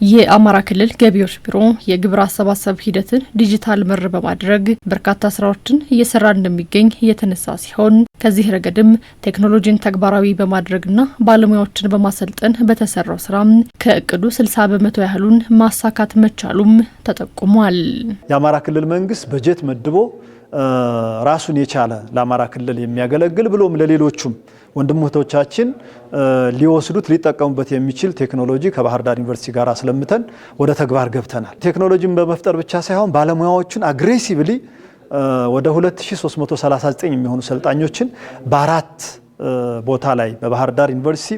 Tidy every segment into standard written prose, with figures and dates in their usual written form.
የአማራ ክልል ገቢዎች ቢሮ የግብር አሰባሰብ ሂደትን ዲጂታል መር በማድረግ በርካታ ስራዎችን እየሰራ እንደሚገኝ የተነሳ ሲሆን ከዚህ ረገድም ቴክኖሎጂን ተግባራዊ በማድረግና ባለሙያዎችን በማሰልጠን በተሰራው ስራ ከእቅዱ 60 በመቶ ያህሉን ማሳካት መቻሉም ተጠቁሟል። የአማራ ክልል መንግስት በጀት መድቦ ራሱን የቻለ ለአማራ ክልል የሚያገለግል ብሎም ለሌሎቹም ወንድሞቻችን ሊወስዱት ሊጠቀሙበት የሚችል ቴክኖሎጂ ከባህር ዳር ዩኒቨርሲቲ ጋር አስለምተን ወደ ተግባር ገብተናል። ቴክኖሎጂን በመፍጠር ብቻ ሳይሆን ባለሙያዎችን አግሬሲቭሊ ወደ 2339 የሚሆኑ ሰልጣኞችን በአራት ቦታ ላይ በባህር ዳር ዩኒቨርሲቲ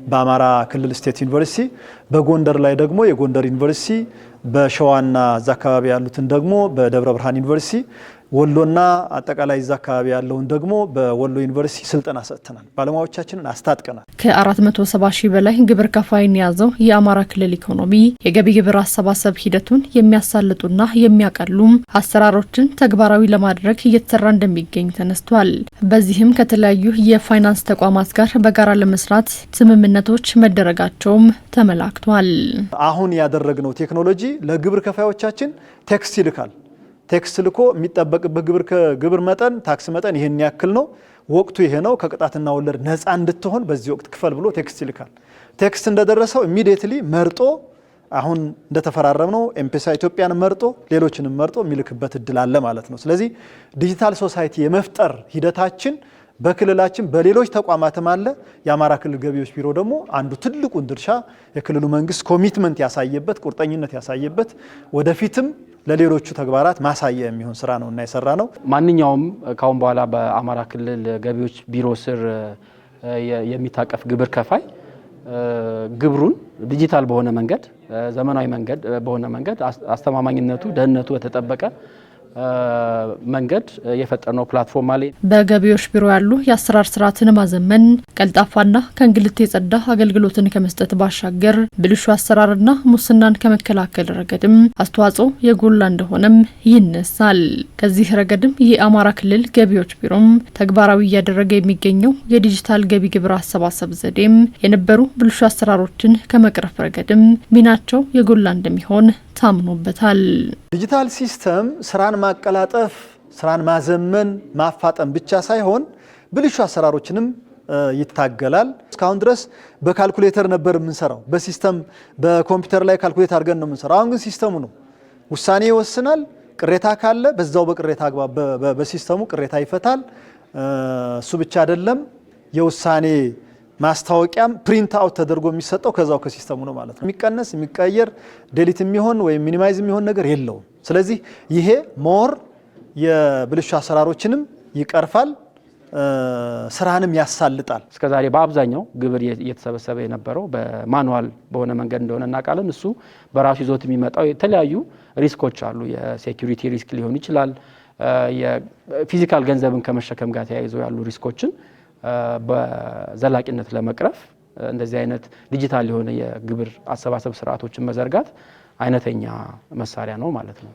በአማራ ክልል ስቴት ዩኒቨርሲቲ በጎንደር ላይ ደግሞ የጎንደር ዩኒቨርሲቲ በሸዋና እዛ አካባቢ ያሉትን ደግሞ በደብረ ብርሃን ዩኒቨርሲቲ ወሎና አጠቃላይ እዛ አካባቢ ያለውን ደግሞ በወሎ ዩኒቨርሲቲ ስልጠና ሰጥተናል። ባለሙያዎቻችንን አስታጥቀናል። ከ470 ሺህ በላይ ግብር ከፋይን የያዘው የአማራ ክልል ኢኮኖሚ የገቢ ግብር አሰባሰብ ሂደቱን የሚያሳልጡና የሚያቀሉ አሰራሮችን ተግባራዊ ለማድረግ እየተሰራ እንደሚገኝ ተነስቷል። በዚህም ከተለያዩ የፋይናንስ ተቋማት ጋር በጋራ ለመስራት ስምምነቶች መደረጋቸውም ተመላክቷል። አሁን ያደረግነው ቴክኖሎጂ ለግብር ከፋዮቻችን ቴክስት ይልካል። ቴክስት ልኮ የሚጠበቅበት ግብር መጠን ታክስ መጠን ይሄን ያክል ነው፣ ወቅቱ ይሄ ነው፣ ከቅጣትና ወለድ ነፃ እንድትሆን በዚህ ወቅት ክፈል ብሎ ቴክስት ይልካል። ቴክስት እንደደረሰው ኢሚዲየትሊ መርጦ አሁን እንደተፈራረም ነው ኤምፔሳ ኢትዮጵያን መርጦ ሌሎችንም መርጦ የሚልክበት እድል አለ ማለት ነው። ስለዚህ ዲጂታል ሶሳይቲ የመፍጠር ሂደታችን በክልላችን በሌሎች ተቋማትም አለ። የአማራ ክልል ገቢዎች ቢሮ ደግሞ አንዱ ትልቁን ድርሻ የክልሉ መንግስት ኮሚትመንት ያሳየበት ቁርጠኝነት ያሳየበት ወደፊትም ለሌሎቹ ተግባራት ማሳያ የሚሆን ስራ ነው እና የሰራ ነው። ማንኛውም ካሁን በኋላ በአማራ ክልል ገቢዎች ቢሮ ስር የሚታቀፍ ግብር ከፋይ ግብሩን ዲጂታል በሆነ መንገድ ዘመናዊ መንገድ በሆነ መንገድ አስተማማኝነቱ ደህንነቱ የተጠበቀ መንገድ የፈጠረው ፕላትፎርም አለ። በገቢዎች ቢሮ ያሉ የአሰራር ስርዓትን ማዘመን ቀልጣፋና ከእንግልት የጸዳ አገልግሎትን ከመስጠት ባሻገር ብልሹ አሰራርና ሙስናን ከመከላከል ረገድም አስተዋጽኦ የጎላ እንደሆነም ይነሳል። ከዚህ ረገድም የአማራ ክልል ገቢዎች ቢሮም ተግባራዊ እያደረገ የሚገኘው የዲጂታል ገቢ ግብር አሰባሰብ ዘዴም የነበሩ ብልሹ አሰራሮችን ከመቅረፍ ረገድም ሚናቸው የጎላ እንደሚሆን ታምኖበታል። ዲጂታል ሲስተም ስራን ማቀላጠፍ፣ ስራን ማዘመን፣ ማፋጠን ብቻ ሳይሆን ብልሹ አሰራሮችንም ይታገላል። እስካሁን ድረስ በካልኩሌተር ነበር የምንሰራው፣ በሲስተም በኮምፒውተር ላይ ካልኩሌት አድርገን ነው የምንሰራው። አሁን ግን ሲስተሙ ነው ውሳኔ ይወስናል። ቅሬታ ካለ በዛው በቅሬታ አግባብ በሲስተሙ ቅሬታ ይፈታል። እሱ ብቻ አይደለም የውሳኔ ማስታወቂያም ፕሪንት አውት ተደርጎ የሚሰጠው ከዛው ከሲስተሙ ነው ማለት ነው። የሚቀነስ የሚቀየር ዴሊት የሚሆን ወይም ሚኒማይዝ የሚሆን ነገር የለውም። ስለዚህ ይሄ ሞር የብልሹ አሰራሮችንም ይቀርፋል፣ ስራንም ያሳልጣል። እስከዛሬ በአብዛኛው ግብር እየተሰበሰበ የነበረው በማኑዋል በሆነ መንገድ እንደሆነ እናውቃለን። እሱ በራሱ ይዞት የሚመጣው የተለያዩ ሪስኮች አሉ። የሴኩሪቲ ሪስክ ሊሆን ይችላል። የፊዚካል ገንዘብን ከመሸከም ጋር ተያይዞ ያሉ ሪስኮችን በዘላቂነት ለመቅረፍ እንደዚህ አይነት ዲጂታል የሆነ የግብር አሰባሰብ ስርዓቶችን መዘርጋት አይነተኛ መሳሪያ ነው ማለት ነው።